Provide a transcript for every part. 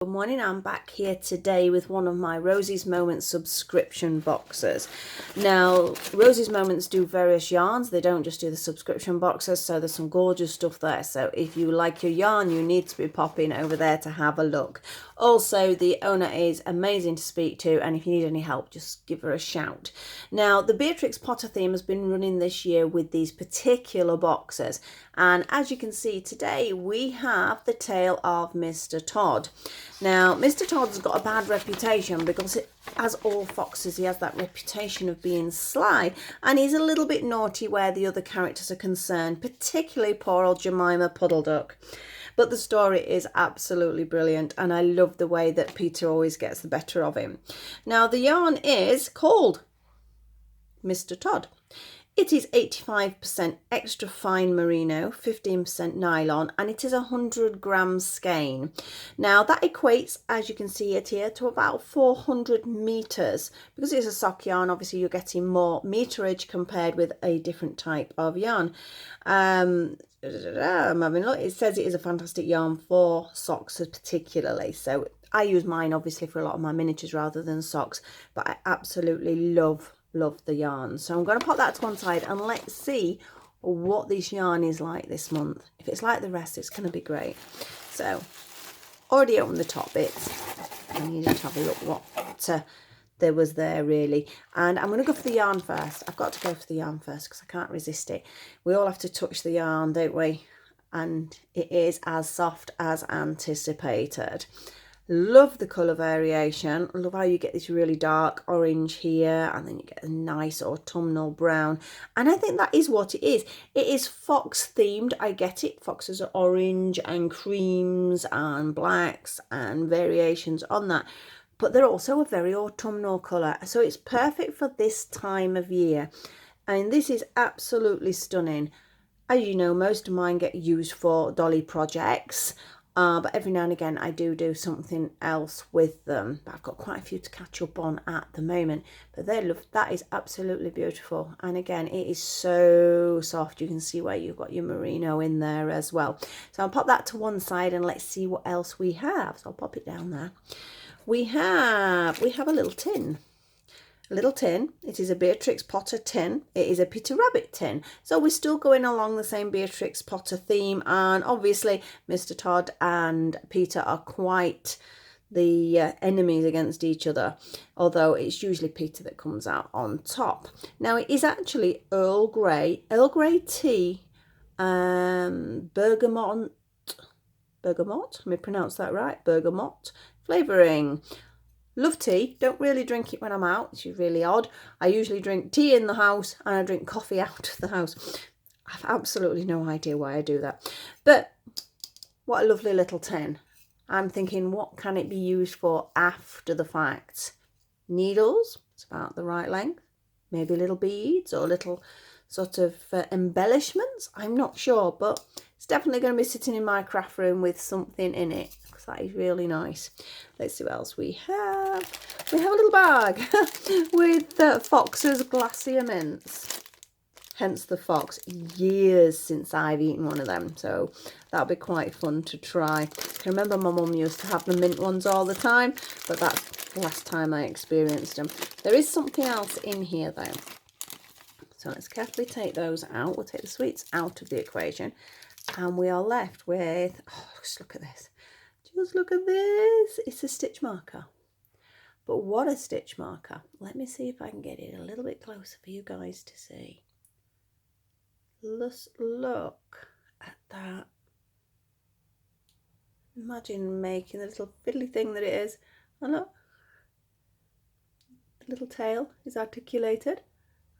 Good morning, I'm back here today with one of my Rosie's Moments subscription boxes. Now, Rosie's Moments do various yarns, they don't just do the subscription boxes, so there's some gorgeous stuff there. So if you like your yarn, you need to be popping over there to have a look. Also, the owner is amazing to speak to, and if you need any help, just give her a shout. Now, the Beatrix Potter theme has been running this year with these particular boxes, and as you can see today, we have the tale of Mr. Todd. Now, Mr. Todd's got a bad reputation because, as all foxes, he has that reputation of being sly, and he's a little bit naughty where the other characters are concerned, particularly poor old Jemima Puddle Duck. But the story is absolutely brilliant, and I love the way that Peter always gets the better of him. Now, the yarn is called Mr. Todd. It is 85% extra fine merino, 15% nylon, and it is 100 grams skein. Now that equates, as you can see it here, to about 400 meters. Because it's a sock yarn, obviously you're getting more meterage compared with a different type of yarn. I'm having a look. It says it is a fantastic yarn for socks particularly. So I use mine obviously for a lot of my miniatures rather than socks, but I absolutely love the yarn. So I'm going to pop that to one side and let's see what this yarn is like this month. If it's like the rest, it's going to be great. So already opened the top bits. I needed to have a look what there was there really, and I'm going to go for the yarn first. I've got to go for the yarn first because I can't resist it. We all have to touch the yarn, don't we? And it is as soft as anticipated. Love the colour variation. Love how you get this really dark orange here, and then you get a nice autumnal brown. And I think that is what it is. It is fox themed. I get it. Foxes are orange and creams and blacks and variations on that. But they're also a very autumnal colour. So it's perfect for this time of year. And this is absolutely stunning. As you know, most of mine get used for dolly projects. But every now and again I do something else with them. But I've got quite a few to catch up on at the moment. But that is absolutely beautiful. And again, it is so soft. You can see where you've got your merino in there as well. So I'll pop that to one side and let's see what else we have. So I'll pop it down there. We have a little tin. It is a Beatrix Potter tin. It is a Peter Rabbit tin. So we're still going along the same Beatrix Potter theme, and obviously Mr. Todd and Peter are quite the enemies against each other, although it's usually Peter that comes out on top. Now it is actually Earl Grey tea, bergamot, let me pronounce that right, bergamot flavouring. Love tea, don't really drink it when I'm out, it's really odd. I usually drink tea in the house and I drink coffee out of the house. I've absolutely no idea why I do that. But what a lovely little tin. I'm thinking, what can it be used for after the fact? Needles, it's about the right length. Maybe little beads or little sort of embellishments. I'm not sure, but it's definitely going to be sitting in my craft room with something in it. That is really nice. Let's see what else we have. We have a little bag with Fox's Glacier Mints. Hence the fox. Years since I've eaten one of them, so that'll be quite fun to try. I can remember my mum used to have the mint ones all the time, but that's the last time I experienced them. There is something else in here though. So let's carefully take those out. We'll take the sweets out of the equation, and we are left with, oh, just look at this. Just look at this. It's a stitch marker. But what a stitch marker. Let me see if I can get it a little bit closer for you guys to see. Let's look at that. Imagine making the little fiddly thing that it is. And look. The little tail is articulated,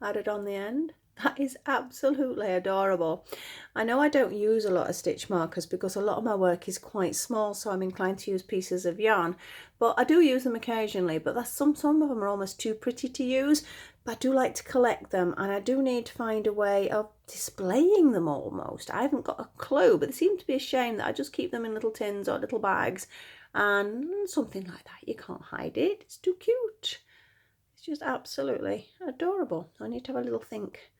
added on the end. That is absolutely adorable. I know I don't use a lot of stitch markers because a lot of my work is quite small, so I'm inclined to use pieces of yarn, but I do use them occasionally. But that's some of them are almost too pretty to use, but I do like to collect them, and I do need to find a way of displaying them almost. I haven't got a clue, but it seems to be a shame that I just keep them in little tins or little bags and something like that. You can't hide it. It's too cute. It's just absolutely adorable. I need to have a little think.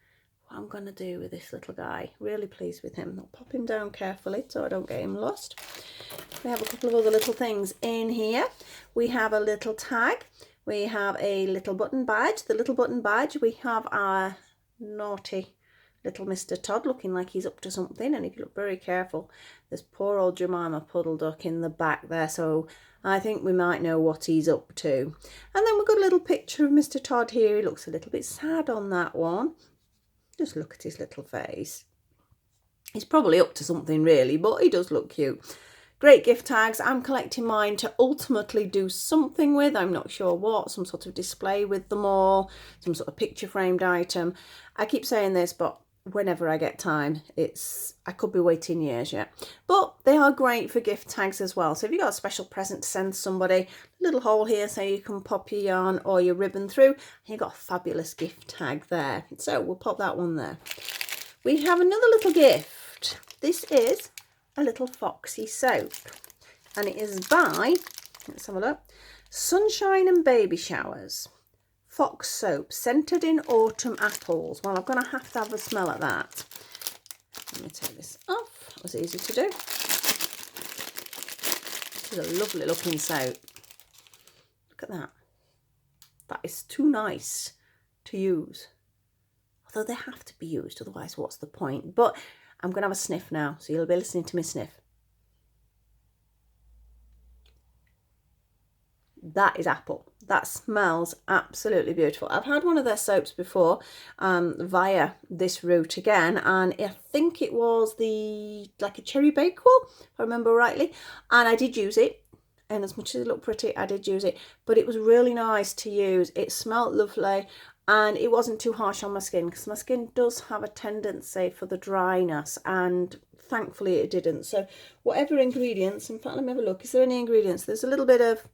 what I'm going to do with this little guy. Really pleased with him. I'll pop him down carefully so I don't get him lost. We have a couple of other little things in here. We have a little tag. We have a little button badge. The little button badge, we have our naughty little Mr. Todd looking like he's up to something. And if you look very careful, there's poor old Jemima Puddle Duck in the back there. So I think we might know what he's up to. And then we've got a little picture of Mr. Todd here. He looks a little bit sad on that one. Just look at his little face. He's probably up to something really, but he does look cute. Great gift tags. I'm collecting mine to ultimately do something with. I'm not sure what. Some sort of display with them all. Some sort of picture framed item. I keep saying this, but whenever I get time, I could be waiting years yet. But they are great for gift tags as well. So if you've got a special present to send somebody, little hole here so you can pop your yarn or your ribbon through. And you've got a fabulous gift tag there. So we'll pop that one there. We have another little gift. This is a little foxy soap, and it is by, let's have a look, Sunshine and Baby Showers Fox Soap, scented in autumn apples. Well, I'm going to have a smell at that. Let me take this off. That was easy to do. This is a lovely looking soap. Look at that. That is too nice to use. Although they have to be used, otherwise what's the point? But I'm going to have a sniff now, so you'll be listening to me sniff. That is apple. That smells absolutely beautiful. I've had one of their soaps before via this route again, and I think it was like a cherry bakewell, if I remember rightly, and I did use it. And as much as it looked pretty, I did use it, but it was really nice to use. It smelled lovely. And it wasn't too harsh on my skin, because my skin does have a tendency for the dryness, and thankfully it didn't. So whatever ingredients, in fact, let me have a look. Is there any ingredients? There's a little bit of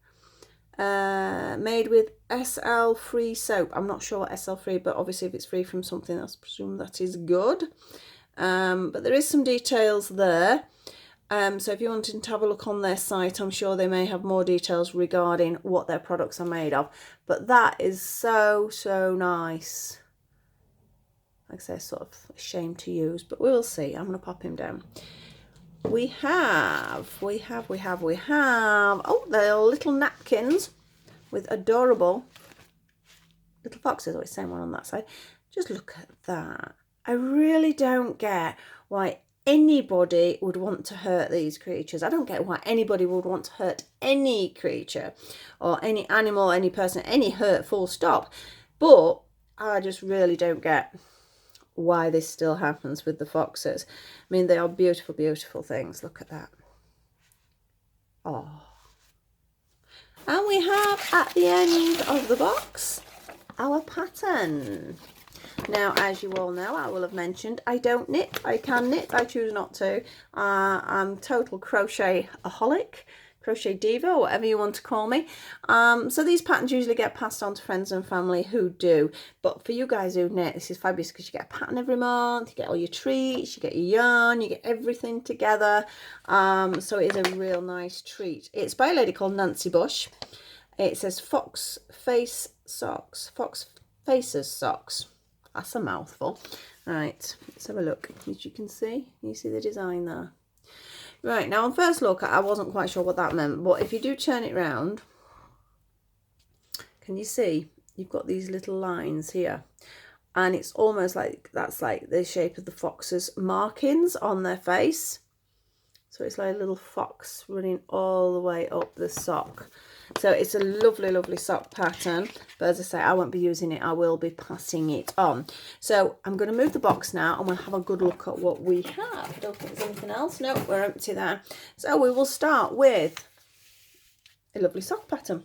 made with SL free soap. I'm not sure what SL free, but obviously if it's free from something, I presume that is good. But there is some details there. So if you wanted to have a look on their site, I'm sure they may have more details regarding what their products are made of. But that is so, so nice. Like I say, sort of a shame to use, but we'll see. I'm going to pop him down. We have, oh, they're little napkins with adorable little foxes. Oh, it's the same one on that side. Just look at that. I really don't get why anybody would want to hurt these creatures. I don't get why anybody would want to hurt any creature or any animal, any person, any hurt, full stop. But I just really don't get why this still happens with the foxes. I mean, they are beautiful, beautiful things. Look at that. Oh. And we have at the end of the box our pattern. Now, as you all know, I will have mentioned, I don't knit. I can knit. I choose not to. I'm total crochet-aholic, crochet diva, whatever you want to call me. So these patterns usually get passed on to friends and family who do. But for you guys who knit, this is fabulous because you get a pattern every month. You get all your treats. You get your yarn. You get everything together. So it is a real nice treat. It's by a lady called Nancy Bush. It says Fox Face Socks. Fox Faces Socks. That's a mouthful. Right, let's have a look. As you can see the design there. Right, now on first look, I wasn't quite sure what that meant, but if you do turn it round, can you see you've got these little lines here? And it's almost like that's like the shape of the fox's markings on their face. So it's like a little fox running all the way up the sock. So it's a lovely, lovely sock pattern. But as I say, I won't be using it. I will be passing it on. So I'm going to move the box now and we'll have a good look at what we have. I don't think there's anything else. No, we're empty there. So we will start with a lovely sock pattern.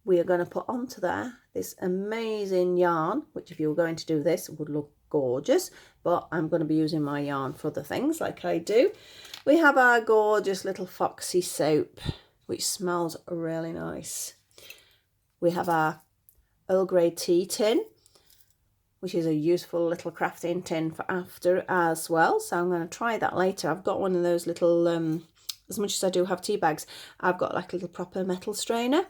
We are going to put onto there this amazing yarn, which if you were going to do this would look gorgeous, but I'm going to be using my yarn for other things like I do. We have our gorgeous little foxy soap, which smells really nice. We have our Earl Grey tea tin, which is a useful little crafting tin for after as well. So I'm going to try that later. I've got one of those little as much as I do have tea bags, I've got like a little proper metal strainer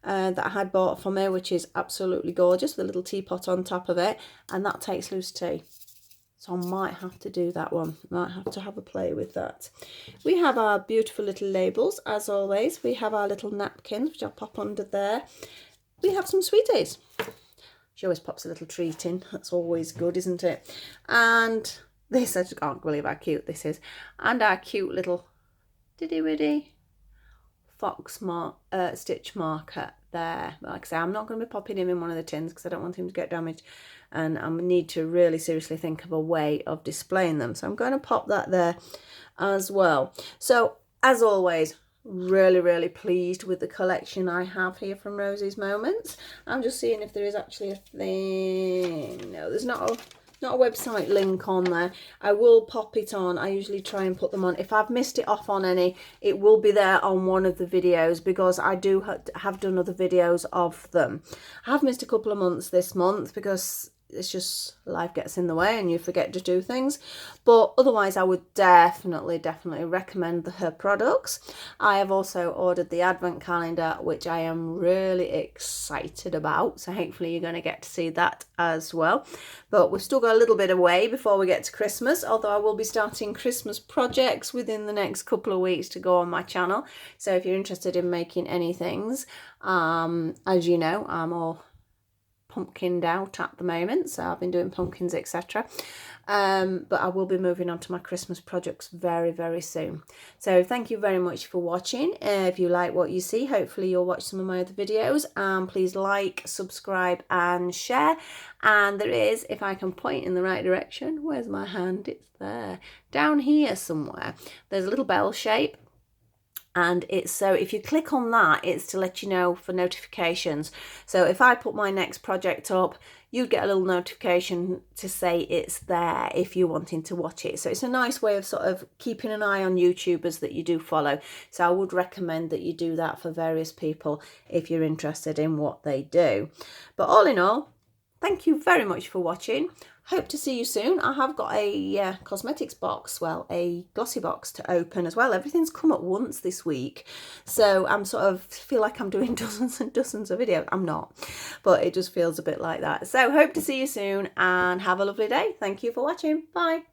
that I had bought for me, which is absolutely gorgeous, with a little teapot on top of it, and that takes loose tea. So I might have to do that one. Might have to have a play with that. We have our beautiful little labels, as always. We have our little napkins, which I'll pop under there. We have some sweeties. She always pops a little treat in. That's always good, isn't it? And this, I just can't believe how cute this is. And our cute little diddy-widdy fox stitch marker there. Like I say, I'm not going to be popping him in one of the tins because I don't want him to get damaged, and I need to really seriously think of a way of displaying them. So I'm going to pop that there as well. So as always, really pleased with the collection I have here from Rosie's Moments. I'm just seeing if there is actually a thing. No, there's not a website link on there. I will pop it on. I usually try and put them on. If I've missed it off on any, it will be there on one of the videos, because I do have done other videos of them. I have missed a couple of months this month because it's just life gets in the way and you forget to do things, but otherwise I would definitely recommend her products. I have also ordered the advent calendar, which I am really excited about, so hopefully you're going to get to see that as well. But we've still got a little bit away before we get to Christmas, although I will be starting Christmas projects within the next couple of weeks to go on my channel. So if you're interested in making any things, as you know, I'm all pumpkined out at the moment, so I've been doing pumpkins, etc. But I will be moving on to my Christmas projects very soon. So thank you very much for watching. If you like what you see, hopefully you'll watch some of my other videos, and please like, subscribe and share. And there is, if I can point in the right direction, where's my hand? It's there, down here somewhere, there's a little bell shape. And it's so if you click on that, it's to let you know for notifications. So if I put my next project up, you'd get a little notification to say it's there if you're wanting to watch it. So it's a nice way of sort of keeping an eye on YouTubers that you do follow. So I would recommend that you do that for various people if you're interested in what they do. But all in all, thank you very much for watching. Hope to see you soon. I have got a cosmetics box, well, a glossy box to open as well. Everything's come at once this week, so I'm sort of feel like I'm doing dozens and dozens of videos. I'm not, but it just feels a bit like that. So hope to see you soon and have a lovely day. Thank you for watching. Bye.